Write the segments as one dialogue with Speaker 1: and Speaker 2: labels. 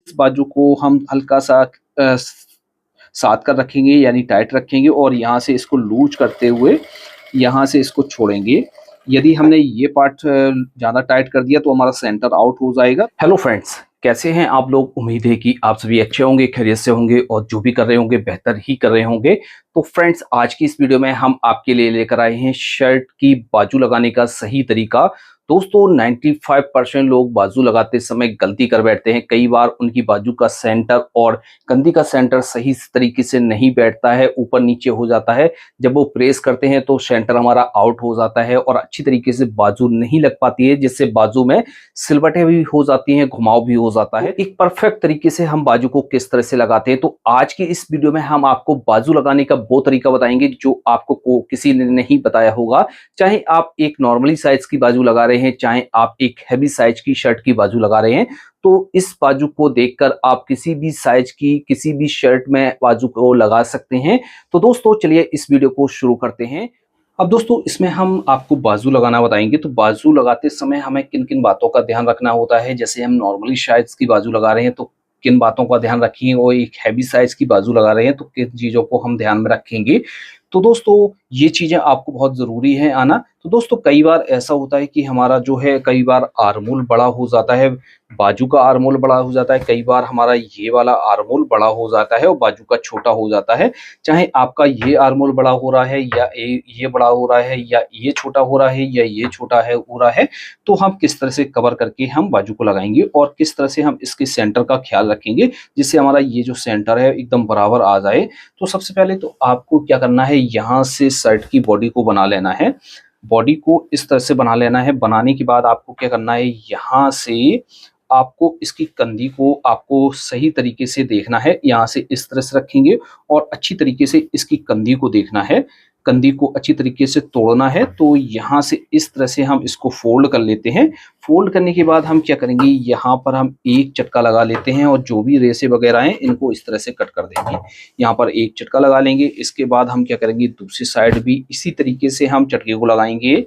Speaker 1: इस बाजू को हम हल्का सा साध कर रखेंगे यानी टाइट रखेंगे और यहाँ से इसको लूज करते हुए यहाँ से इसको छोड़ेंगे। यदि हमने ये पार्ट ज़्यादा टाइट कर दिया तो हमारा सेंटर आउट हो जाएगा। हेलो फ्रेंड्स, कैसे हैं आप लोग? उम्मीद है कि आप सभी अच्छे होंगे, खैरियत से होंगे और जो भी कर रहे होंगे बेहतर ही कर रहे होंगे। तो फ्रेंड्स, आज की इस वीडियो में हम आपके लिए लेकर आए हैं शर्ट की बाजू लगाने का सही तरीका। दोस्तों 95% लोग बाजू लगाते समय गलती कर बैठते हैं। कई बार उनकी बाजू का सेंटर और कंधी का सेंटर सही तरीके से नहीं बैठता है, ऊपर नीचे हो जाता है। जब वो प्रेस करते हैं तो सेंटर हमारा आउट हो जाता है और अच्छी तरीके से बाजू नहीं लग पाती है, जिससे बाजू में सिलवटें भी हो जाती हैं, घुमाव भी हो जाता है। एक परफेक्ट तरीके से हम बाजू को किस तरह से लगाते हैं, तो आज की इस वीडियो में हम आपको बाजू लगाने का वो तरीका बताएंगे जो आपको किसी ने नहीं बताया होगा। चाहे आप एक नॉर्मली साइज की बाजू लगा रहे हैं, चाहे आप एक हैवी साइज की शर्ट की बाजू लगा रहे हैं, तो इस बाजू को देखकर आप किसी भी साइज की किसी भी शर्ट में बाजू को लगा सकते हैं। तो दोस्तों चलिए इस वीडियो को शुरू करते हैं। अब दोस्तों इसमें हम आपको बाजू लगाना बताएंगे। तो बाजू लगाते समय हमें किन किन बातों का ध्यान रखना होता है। जैसे हम नॉर्मली साइज की बाजू लगा रहे हैं तो किन बातों का ध्यान रखिए, और एक हैवी साइज की बाजू लगा रहे हैं तो किन चीज़ों को हम ध्यान में रखेंगे। तो दोस्तों ये चीज़ें आपको बहुत ज़रूरी है आना। तो दोस्तों कई बार ऐसा होता है कि हमारा जो है कई बार आर्मोल बड़ा हो जाता है, बाजू का आर्मोल बड़ा हो जाता है। कई बार हमारा ये वाला आर्मोल बड़ा हो जाता है और बाजू का छोटा हो जाता है। चाहे आपका ये आर्मोल बड़ा हो रहा है या ये बड़ा हो रहा है या ये छोटा हो रहा है या ये छोटा है हो रहा है, तो हम किस तरह से कवर करके हम बाजू को लगाएंगे और किस तरह से हम इसके सेंटर का ख्याल रखेंगे जिससे हमारा ये जो सेंटर है एकदम बराबर आ जाए। तो सबसे पहले तो आपको क्या करना है, यहाँ से शर्ट की बॉडी को बना लेना है। बॉडी को इस तरह से बना लेना है। बनाने के बाद आपको क्या करना है, यहाँ से आपको इसकी कंधी को आपको सही तरीके से देखना है। यहाँ से इस तरह से रखेंगे और अच्छी तरीके से इसकी कंधी को देखना है। कंधी को अच्छी तरीके से तोड़ना है। तो यहाँ से इस तरह से हम इसको फोल्ड कर लेते हैं। फोल्ड करने के बाद हम क्या करेंगे, यहाँ पर हम एक चटका लगा लेते हैं और जो भी रेसे वगैरह हैं इनको इस तरह से कट कर देंगे। यहाँ पर एक चटका लगा लेंगे। इसके बाद हम क्या करेंगे, दूसरी साइड भी इसी तरीके से हम चटके को लगाएंगे।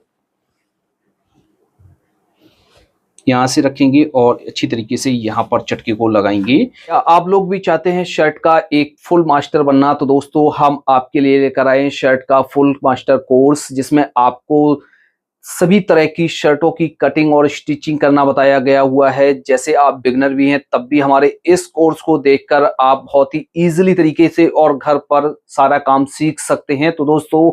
Speaker 1: यहाँ से रखेंगे और अच्छी तरीके से यहाँ पर चटके को लगाएंगे। आप लोग भी चाहते हैं शर्ट का एक फुल मास्टर बनना, तो दोस्तों हम आपके लिए लेकर आए हैं शर्ट का फुल मास्टर कोर्स, जिसमें आपको सभी तरह की शर्टों की कटिंग और स्टिचिंग करना बताया गया हुआ है। जैसे आप बिगनर भी हैं तब भी हमारे इस कोर्स को देखकर आप बहुत ही इजीली तरीके से और घर पर सारा काम सीख सकते हैं। तो दोस्तों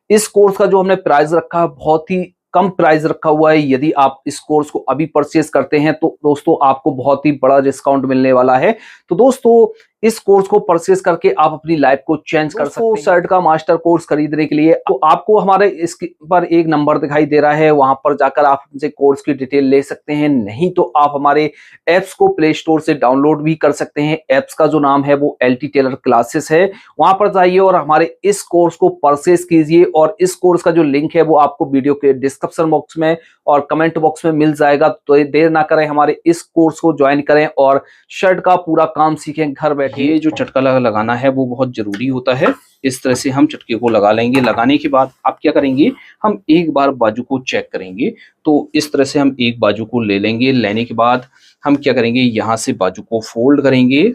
Speaker 1: इस कोर्स का जो हमने प्राइस रखा है बहुत ही कम प्राइस रखा हुआ है। यदि आप इस कोर्स को अभी परचेज करते हैं तो दोस्तों आपको बहुत ही बड़ा डिस्काउंट मिलने वाला है। तो दोस्तों इस कोर्स को परचेज करके आप अपनी लाइफ को चेंज कर सकते हैं। शर्ट का मास्टर कोर्स खरीदने के लिए तो आपको हमारे इसके पर एक नंबर दिखाई दे रहा है, वहां पर जाकर आप हमसे कोर्स की डिटेल ले सकते हैं। नहीं तो आप हमारे एप्स को प्ले स्टोर से डाउनलोड भी कर सकते हैं। एप्स का जो नाम है वो LT टेलर क्लासेस है। वहां पर जाइए और हमारे इस कोर्स को परचेज कीजिए और इस कोर्स का जो लिंक है वो आपको वीडियो के डिस्क्रिप्शन बॉक्स में और कमेंट बॉक्स में मिल जाएगा। तो देर ना करें, हमारे इस कोर्स को ज्वाइन करें और शर्ट का पूरा काम सीखें घर बैठे। ये जो चटका लगाना है वो बहुत जरूरी होता है। इस तरह से हम चटके को लगा लेंगे। लगाने के बाद आप क्या करेंगे, हम एक बार बाजू को चेक करेंगे। तो इस तरह से हम एक बाजू को ले लेंगे। लेने के बाद हम क्या करेंगे, यहाँ से बाजू को फोल्ड करेंगे।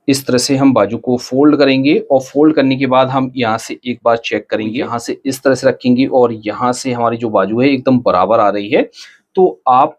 Speaker 1: इस तरह से हम बाजू को फोल्ड करेंगे और फोल्ड करने के बाद हम यहाँ से एक बार चेक करेंगे। यहाँ से इस तरह से रखेंगे और यहाँ से हमारी जो बाजू है एकदम बराबर आ रही है। तो आप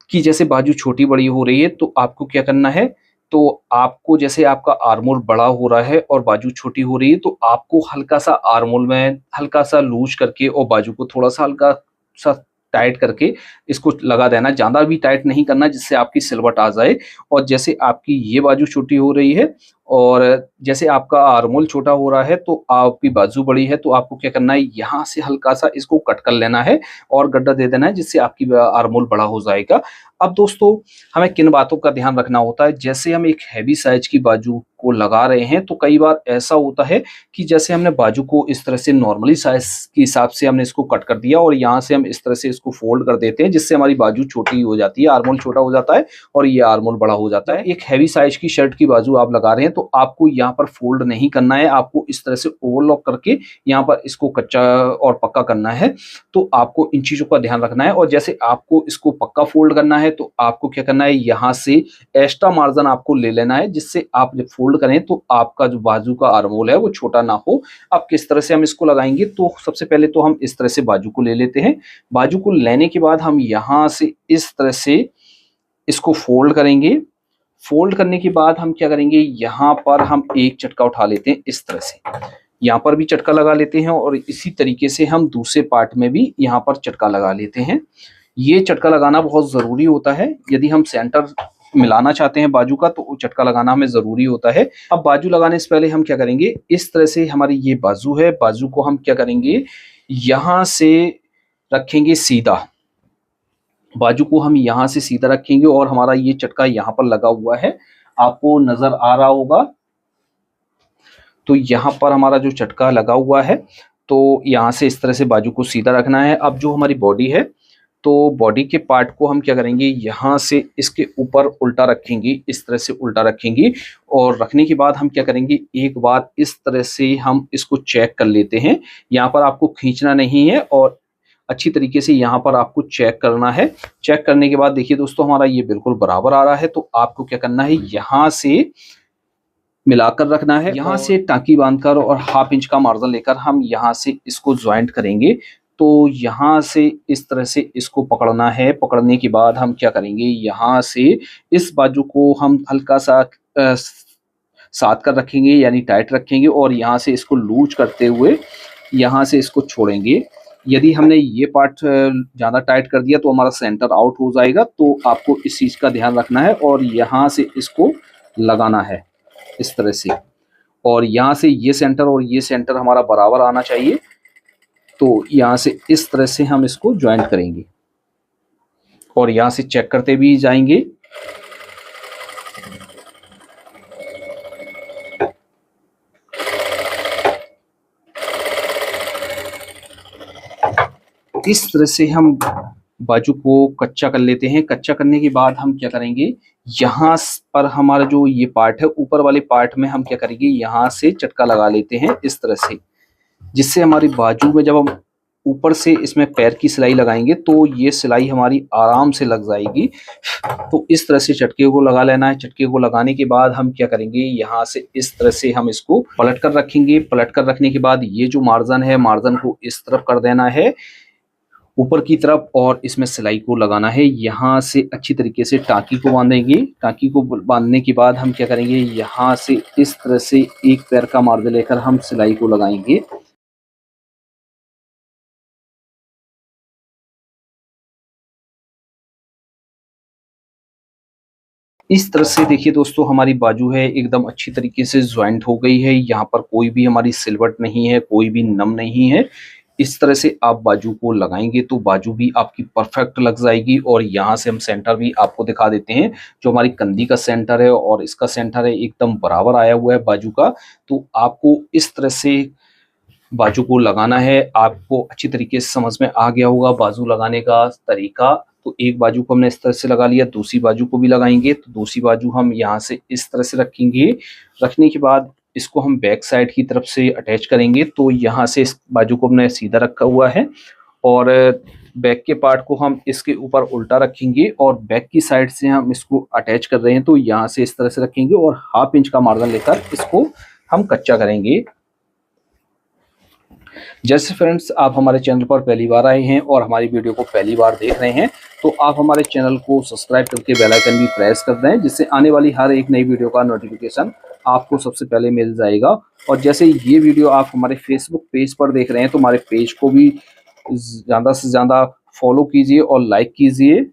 Speaker 1: की जैसे बाजू छोटी बड़ी हो रही है तो आपको क्या करना है, तो आपको जैसे आपका आर्मोल बड़ा हो रहा है और बाजू छोटी हो रही है तो आपको हल्का सा आर्मोल में हल्का सा लूज करके और बाजू को थोड़ा सा हल्का सा टाइट करके इसको लगा देना। ज़्यादा भी टाइट नहीं करना जिससे आपकी सिलवट आ जाए। और जैसे आपकी ये बाजू छोटी हो रही है और जैसे आपका आर्मोल छोटा हो रहा है तो आपकी बाजू बड़ी है, तो आपको क्या करना है, यहाँ से हल्का सा इसको कट कर लेना है और गड्ढा दे देना है जिससे आपकी आर्मोल बड़ा हो जाएगा। अब दोस्तों हमें किन बातों का ध्यान रखना होता है, जैसे हम एक हैवी साइज की बाजू को लगा रहे हैं तो कई बार ऐसा होता है कि जैसे हमने बाजू को इस तरह से नॉर्मली साइज़ के हिसाब से हमने इसको कट कर दिया और यहाँ से हम इस तरह से इसको फ़ोल्ड कर देते हैं, जिससे हमारी बाजू छोटी हो जाती है, आर्म होल छोटा हो जाता है और ये आर्म होल बड़ा हो जाता है। एक हैवी साइज़ की शर्ट की बाजू आप लगा रहे हैं तो आपको यहाँ पर फ़ोल्ड नहीं करना है, आपको इस तरह से ओवरलॉक करके यहाँ पर इसको कच्चा और पक्का करना है। तो आपको इन चीज़ों का ध्यान रखना है और जैसे आपको इसको पक्का फ़ोल्ड करना है तो आपको क्या करना है, यहाँ से एक्स्ट्रा मार्जिन आपको ले लेना है, जिससे आप जब फ़ोल्ड करें तो आपका जो बाजू का आर्म होल है वो छोटा ना हो। अब किस तरह से हम इसको लगाएँगे, तो सबसे पहले तो हम इस तरह से बाजू को ले लेते हैं। बाजू को लेने के बाद हम यहाँ से इस तरह से इसको फ़ोल्ड करेंगे। फ़ोल्ड करने के बाद हम क्या करेंगे, यहाँ पर हम एक झटका उठा लेते हैं इस तरह से। यहाँ पर भी झटका लगा लेते हैं और इसी तरीके से हम दूसरे पार्ट में भी यहाँ पर झटका लगा लेते हैं। ये झटका लगाना बहुत ज़रूरी होता है। यदि हम सेंटर मिलाना चाहते हैं बाजू का तो झटका लगाना हमें ज़रूरी होता है। अब बाजू लगाने से पहले हम क्या करेंगे, इस तरह से हमारी ये बाजू है, बाजू को हम क्या करेंगे, यहाँ से रखेंगे सीधा। बाजू को हम यहाँ से सीधा रखेंगे और हमारा ये चटका यहाँ पर लगा हुआ है, आपको नज़र आ रहा होगा। तो यहाँ पर हमारा जो चटका लगा हुआ है, तो यहाँ से इस तरह से बाजू को सीधा रखना है। अब जो हमारी बॉडी है, तो बॉडी के पार्ट को हम क्या करेंगे, यहाँ से इसके ऊपर उल्टा रखेंगे, इस तरह से उल्टा रखेंगे और रखने के बाद हम क्या करेंगे, एक बार इस तरह से हम इसको चेक कर लेते हैं। यहाँ पर आपको खींचना नहीं है और अच्छी तरीके से यहाँ पर आपको चेक करना है। चेक करने के बाद देखिए दोस्तों, हमारा ये बिल्कुल बराबर आ रहा है। तो आपको क्या करना है, यहाँ से मिलाकर रखना है, यहाँ से टाँकी बांधकर और हाफ इंच का मार्जिन लेकर हम यहाँ से इसको जॉइंट करेंगे। तो यहाँ से इस तरह से इसको पकड़ना है। पकड़ने के बाद हम क्या करेंगे, यहाँ से इस बाजू को हम हल्का सा साध कर रखेंगे, यानी टाइट रखेंगे और यहाँ से इसको लूज करते हुए यहाँ से इसको छोड़ेंगे। यदि हमने ये पार्ट ज़्यादा टाइट कर दिया तो हमारा सेंटर आउट हो जाएगा, तो आपको इस चीज़ का ध्यान रखना है और यहाँ से इसको लगाना है इस तरह से। और यहाँ से ये सेंटर और ये सेंटर हमारा बराबर आना चाहिए। तो यहाँ से इस तरह से हम इसको जॉइंट करेंगे और यहाँ से चेक करते भी जाएंगे। इस तरह से हम बाजू को कच्चा कर लेते हैं। कच्चा करने के बाद हम क्या करेंगे, यहाँ पर हमारा जो ये पार्ट है, ऊपर वाले पार्ट में हम क्या करेंगे, यहाँ से चटका लगा लेते हैं इस तरह से, जिससे हमारी बाजू में जब हम ऊपर से इसमें पैर की सिलाई लगाएंगे तो ये सिलाई हमारी आराम से लग जाएगी। तो इस तरह से चटके को लगा लेना है। चटके को लगाने के बाद हम क्या करेंगे, यहाँ से इस तरह से हम इसको पलट कर रखेंगे। पलट कर रखने के बाद ये जो मार्जिन है, मार्जिन को इस तरफ कर देना है ऊपर की तरफ और इसमें सिलाई को लगाना है। यहाँ से अच्छी तरीके से टाँकी को बांधेंगे। टाँकी को बांधने के बाद हम क्या करेंगे, यहाँ से इस तरह से एक पैर का मार्जिन लेकर हम सिलाई को लगाएंगे। इस तरह से देखिए दोस्तों, हमारी बाजू है एकदम अच्छी तरीके से ज्वाइंट हो गई है। यहाँ पर कोई भी हमारी सिलवट नहीं है, कोई भी नम नहीं है। इस तरह से आप बाजू को लगाएंगे तो बाजू भी आपकी परफेक्ट लग जाएगी। और यहाँ से हम सेंटर भी आपको दिखा देते हैं। जो हमारी कंधी का सेंटर है और इसका सेंटर है, एकदम बराबर आया हुआ है बाजू का। तो आपको इस तरह से बाजू को लगाना है। आपको अच्छी तरीके से समझ में आ गया होगा बाजू लगाने का तरीका। तो एक बाजू को हमने इस तरह से लगा लिया, दूसरी बाजू को भी लगाएंगे। तो दूसरी बाजू हम यहाँ से इस तरह से रखेंगे। रखने के बाद इसको हम बैक साइड की तरफ से अटैच करेंगे। तो यहाँ से इस बाजू को हमने सीधा रखा हुआ है और बैक के पार्ट को हम इसके ऊपर उल्टा रखेंगे और बैक की साइड से हम इसको अटैच कर रहे हैं। तो यहाँ से इस तरह से रखेंगे और हाफ इंच का मार्जिन लेकर इसको हम कच्चा करेंगे। जैसे फ्रेंड्स, आप हमारे चैनल पर पहली बार आए हैं और हमारी वीडियो को पहली बार देख रहे हैं तो आप हमारे चैनल को सब्सक्राइब करके बेल आइकन भी प्रेस कर दें, जिससे आने वाली हर एक नई वीडियो का नोटिफिकेशन आपको सबसे पहले मिल जाएगा। और जैसे ये वीडियो आप हमारे फेसबुक पेज पर देख रहे हैं तो हमारे पेज को भी ज़्यादा से ज़्यादा फॉलो कीजिए और लाइक कीजिए।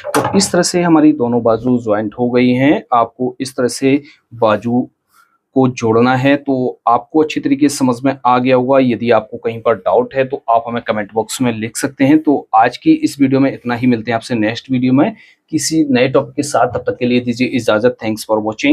Speaker 1: तो इस तरह से हमारी दोनों बाजू ज्वाइंट हो गई हैं। आपको इस तरह से बाजू को जोड़ना है, तो आपको अच्छी तरीके से समझ में आ गया होगा। यदि आपको कहीं पर डाउट है तो आप हमें कमेंट बॉक्स में लिख सकते हैं। तो आज की इस वीडियो में इतना ही, मिलते हैं आपसे नेक्स्ट वीडियो में किसी नए टॉपिक के साथ। तब तक के लिए दीजिए इजाजत। Thanks for watching.